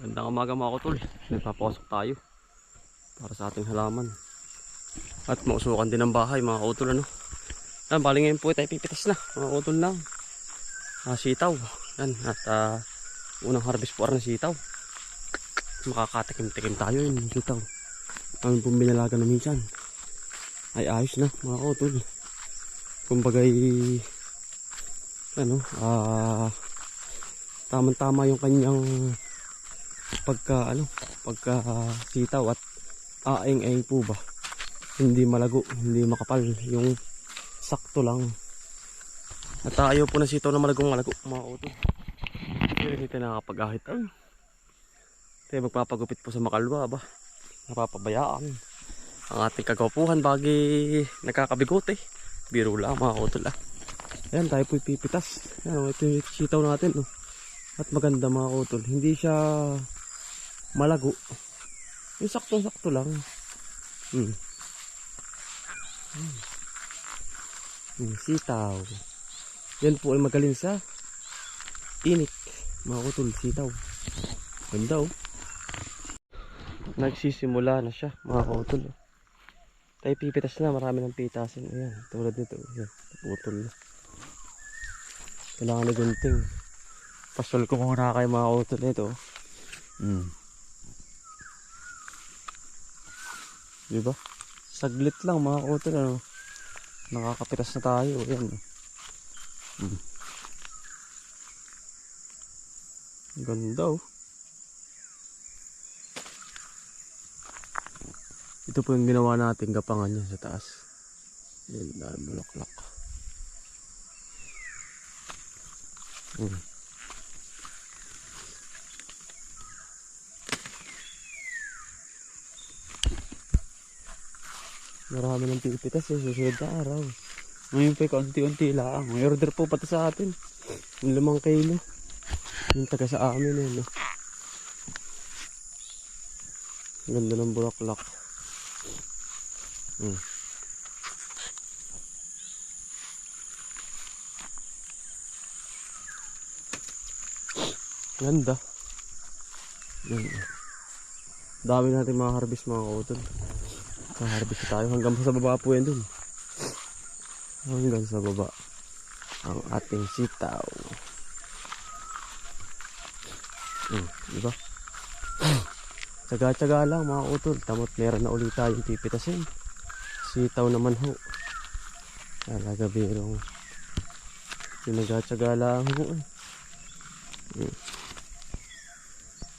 Gandang umaga mga kutol. Nagpapasok tayo para sa ating halaman. At mausukan din ang bahay mga kutol. Ano? Yan, bali ngayon po tayo pipitas na mga kutol lang. Sitaw. Yan. At unang harvest po ng sitaw. Makakatikim-tikim tayo yun. Sitaw. Ang pumilalaga na minsan. Ay ayos na mga kutol. Kumbagay ano, tamang-tama yung kanyang pagka sitaw at aing-aing po ba, hindi malago, hindi makapal, yung sakto lang. At ayaw po na sitaw na malago mga utol. Hindi tayo nakakapag-ahit tayo magpapagupit po sa makalwa ba, napapabayaan ang ating kagwapuhan bagi nagkakabigote. Biro lang mga utol Ayan, tayo po ipipitas. Ayan, ito yung sitaw natin at maganda mga utol, hindi siya malago, yung sakto-sakto lang. Sitaw yan po ay magaling sa init mga utol. Sitaw ganda nagsisimula na siya mga utol. Tayo pipitas na, marami ng pitasin. Ayan, tulad nito. Ayan, putol na. Kailangan na gunting. Pasol ko muna kayo mga utol nito. Diba? Saglit lang mga utol. Nakakapitas na tayo. Ayan. Ganda Ito po yung ginawa natin gapangan niya sa taas. Ayan, dahil bulaklak. Marami ng pipitas susunod na araw. Ngayon pa kaunti-unti lang. May order po pati sa atin. Yung 5 kilo. Yung taga sa amin Ganda ng bulaklak. Ganda. Dami natin mga harvest mga kautol. Harvest tayo hanggang sa baba po yan dun. Hanggang sa baba ang ating sitaw. Diba? Tsaga-tsaga lang mga utol. Tamot meron na ulit tayong pipitasin. Sitaw naman talaga birong tinaga-tsaga lang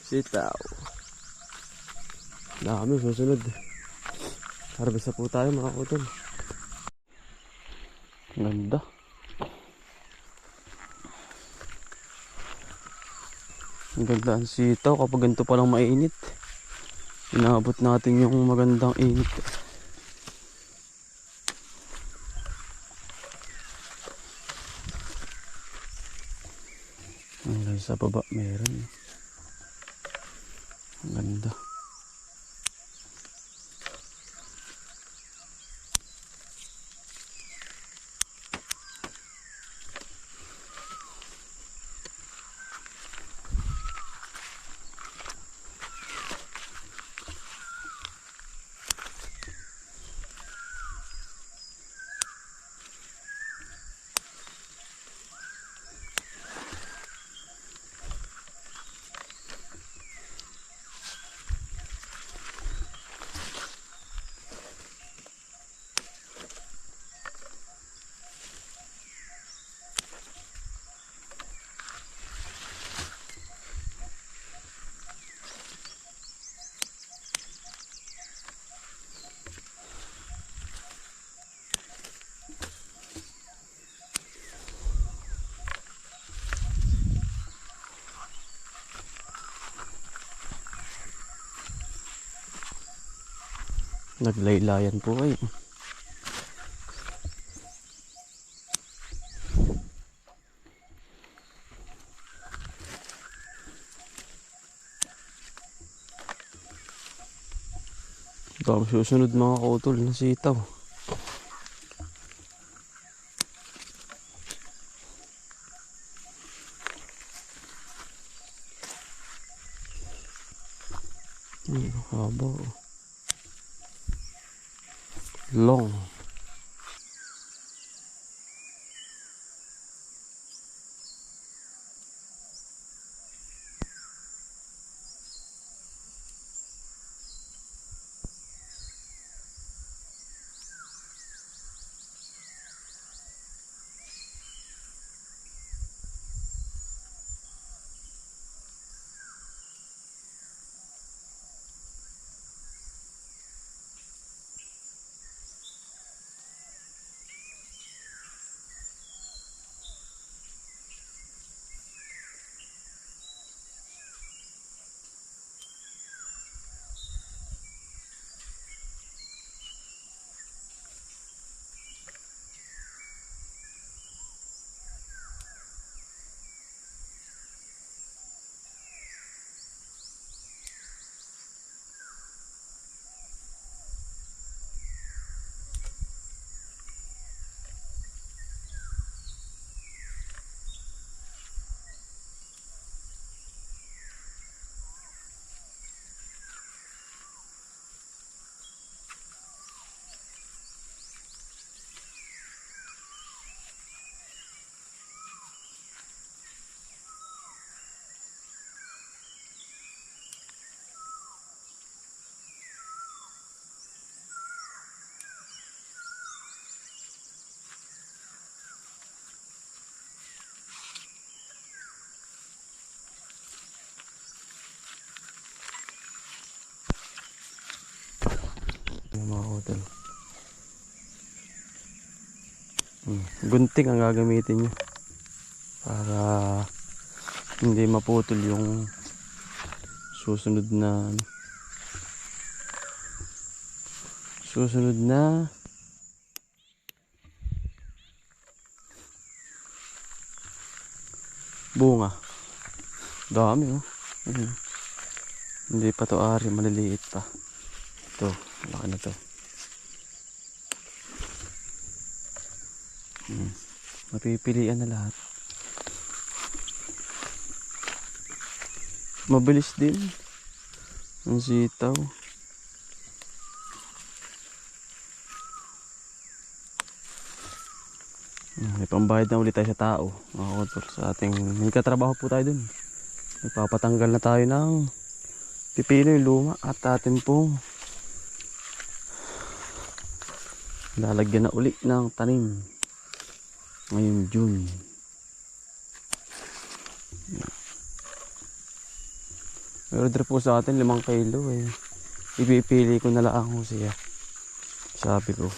Sitaw dami. Susunod harvest na po tayo mga utol. Ganda. Ang ganda ang sitaw kapag ganito palang mainit. Inaabot natin yung magandang init. Hanggang sa baba meron. Ang ganda. Naglaylayan po kayo. Dami susunod mga kautol na sitaw. Haba. Long. Mga hotel. Gunting ang gagamitin nyo para hindi maputol yung susunod na bunga. Dami oh. Ayun. Hindi pa to ari, maliliit pa. Ito, laki na to. Mapipilian na lahat. Mabilis din ang sitaw. May pambayad na ulit tayo sa tao, mga kontrol, sa ating may katrabaho po tayo dun. Nagpapatanggal na tayo ng pipino yung luma at atin pong lalagyan na uli ng tanim ngayong June. Order po sa atin 5 kilo eh. Ipipili ko na lang ako siya. Sabi ko.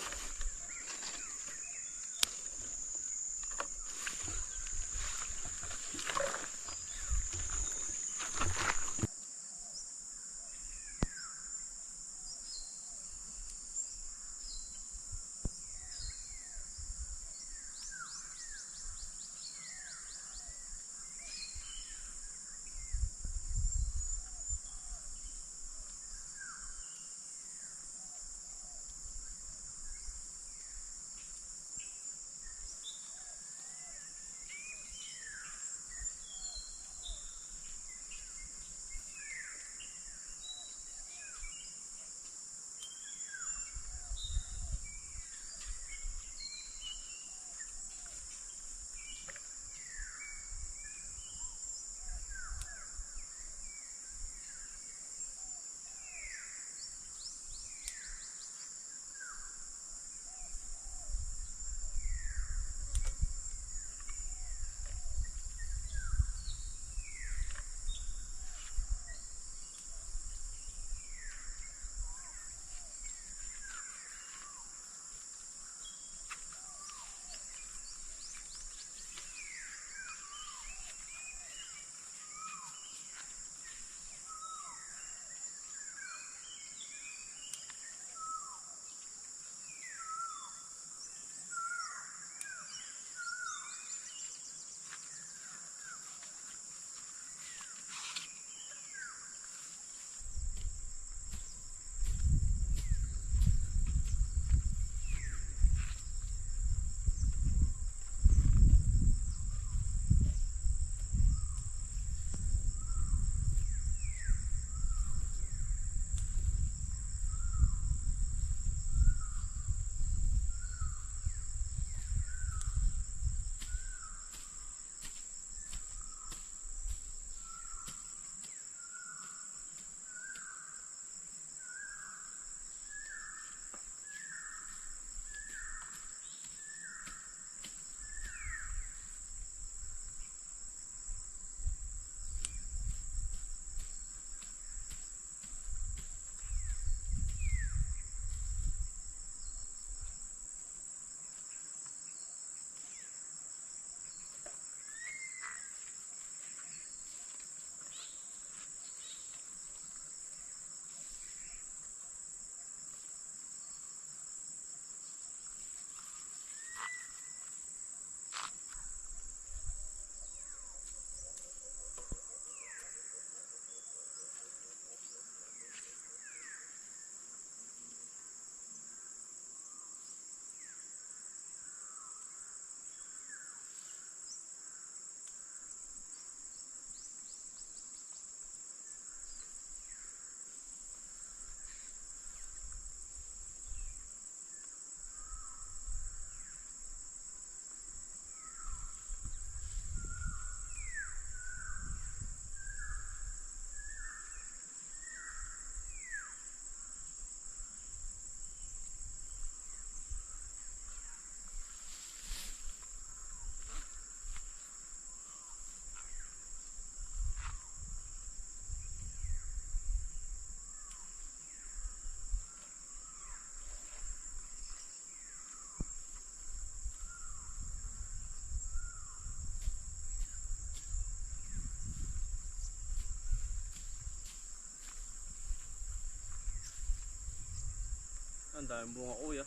Ang daming bunga kuya.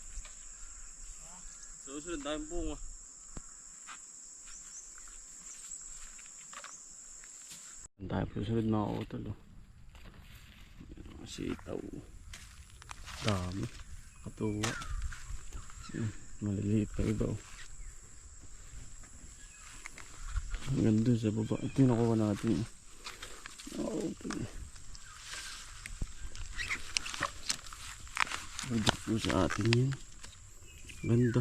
Susunod, ang daming bunga. Ang daming susunod mga utol. Oh. Mga sitaw. Dami. Katuwa. Maliliit pa iba. Oh. Hanggang dun sa baba. Ito yung nakuha natin. Oo, ito. Pwede po sa atin yan. Ganda.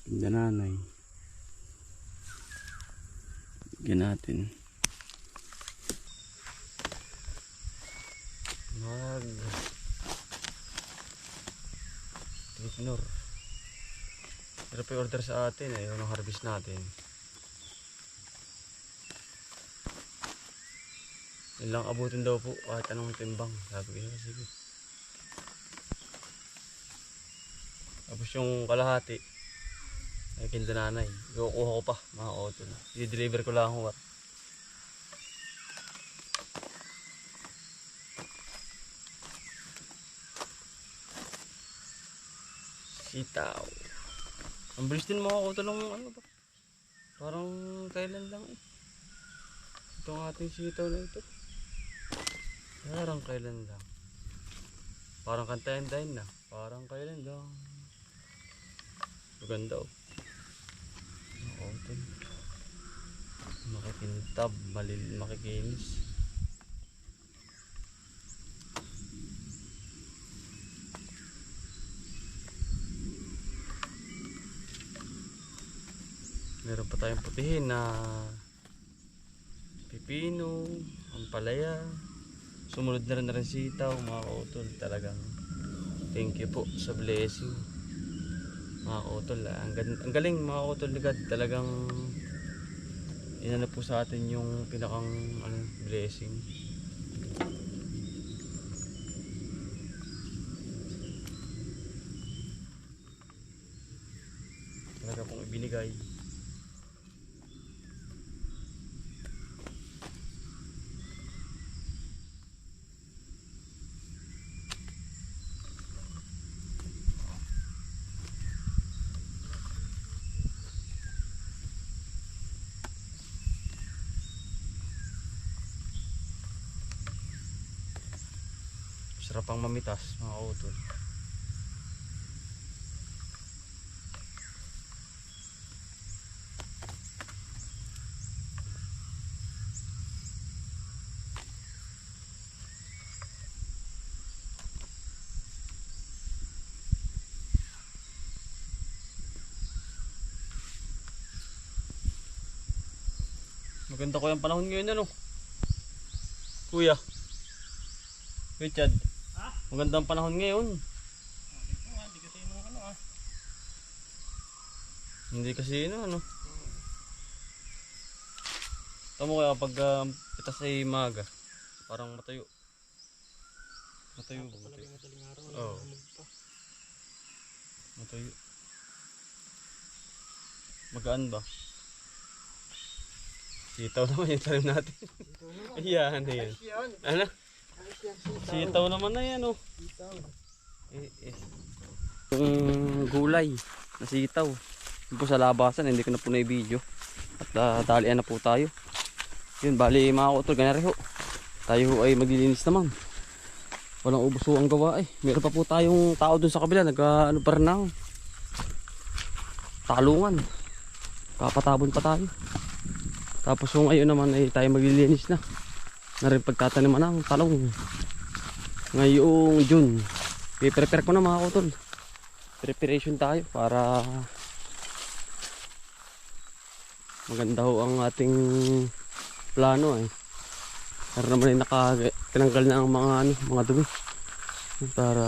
Ganda nanay. Bigyan natin. Ignore. Pero pa order sa atin eh, yung harvest natin. Yun lang abutin daw po kahit anong timbang. Sabi ko, sige. Tapos yung kalahati ay kindananay. Kukuha ko pa mga utol. I-deliver ko lang ako. Sitaw. Ang bilis din mga utol ng ano ba? Parang kailan lang eh. Itong ating sitaw na ito. Parang kailan lang. Parang kantayin-tayin na. Parang kailan lang. Maganda oh. Mga utol. Makikintab, makikinis. Meron pa tayong putihin na pipino, ampalaya. Sumunod na rin sitaw mga kautol. Talagang thank you po sa blessing mga kautol. Ang galing mga kautol ni God. Talagang inano po sa atin yung pinakang blessing. Talaga pong ibinigay. Sarap ang mamitas mga kautol. Maganda ko yung panahon ngayon ano. Kuya Richard. Magandang panahon ngayon. Hindi kasi ano. Tama kaya pag pitas ay maga. Parang matayo. Matayo. Oo. Matayo. Magaan ba? Sitaw naman yung talim natin. Ayan, ayan. Ano? Sitaw naman na yan oh. Yung gulay na sitaw. Yun po sa labasan, hindi ko na po na i-video. At talian na po tayo. Yun, bali mga kautol, ganari ho. Tayo ho ay maglilinis naman. Walang ubos ho ang gawa eh. Meron pa po tayong tao dun sa kabila. Ano pa rin ng talungan. Kapatabon pa tayo. Tapos yung ngayon naman ay tayo maglilinis na. Na rin pagtataniman ng talong. Ngayong June. I-prepare ko na mga kautol. Preparation tayo para maganda ho ang ating plano eh. Para naman ay nakatinanggal na ang mga dumi. Para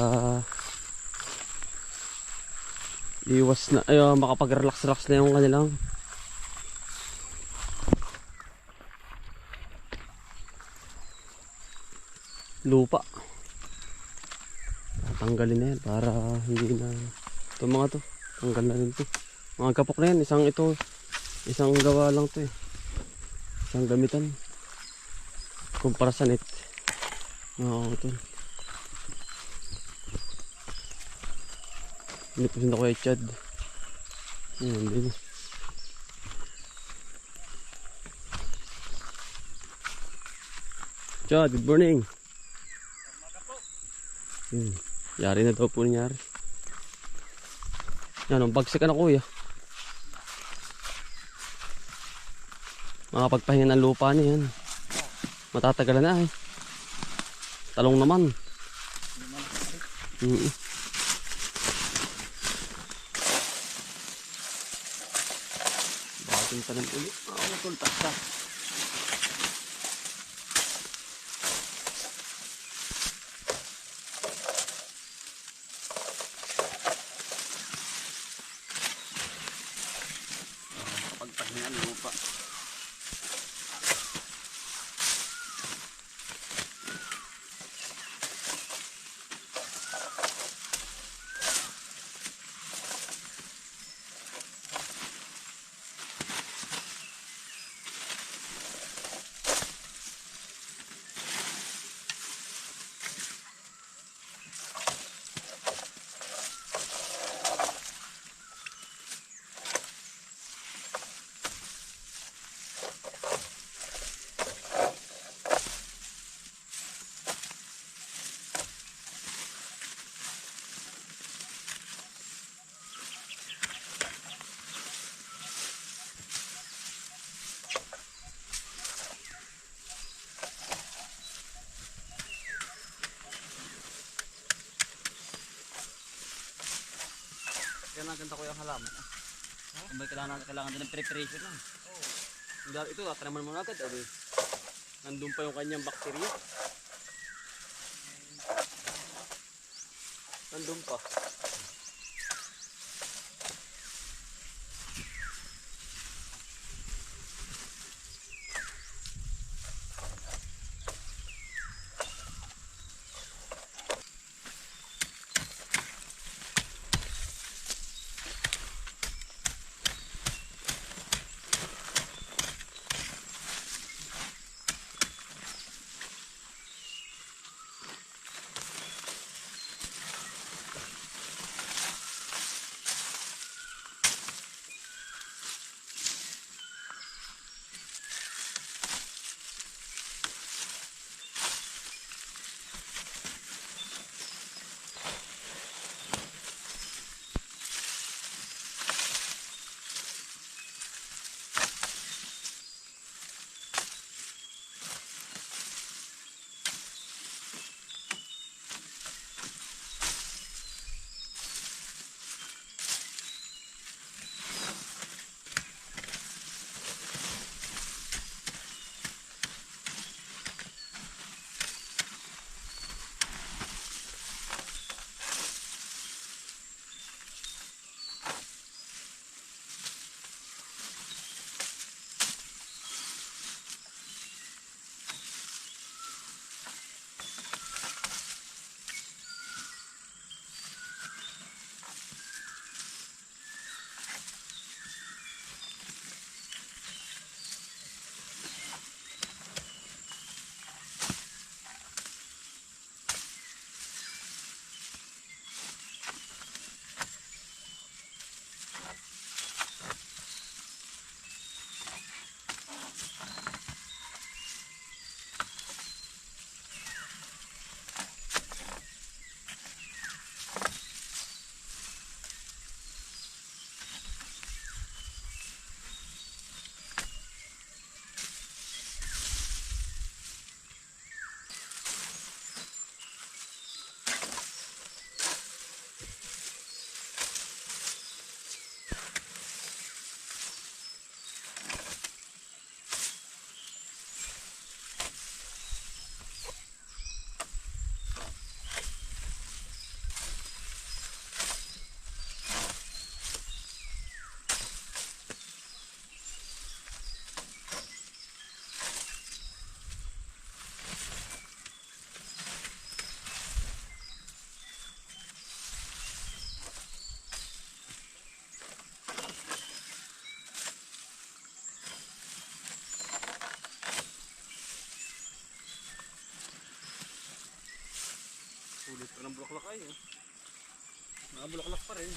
iwas na, makapag-relax-relax na yung kanilang lupa. Tanggalin na yan para hindi na ito mga to. Tanggal na rin to. Mga kapok na yan. Isang gawa lang to eh. Isang gamitan. Kumpara sa net. Mga kapok. Pinipisin ako kay Chad. Ayan din. Chad, good morning. Yari na daw po nangyari. Yan, ang bagsik na kuya. Makapagpahinga ng lupa na yan. Matatagalan na eh. Talong naman. Bakit yung tanim ulit? Matultas ka. Makapagpahinga ng lupa. Kaya naganda ko yung halaman. Kung may kailangan din ng preparation lang. Ito, tatanaman mo agad. Nandun pa yung kanyang bakterya. Nandun pa. Sulit pa ng bulaklak ay. Nabulaklak pa rin.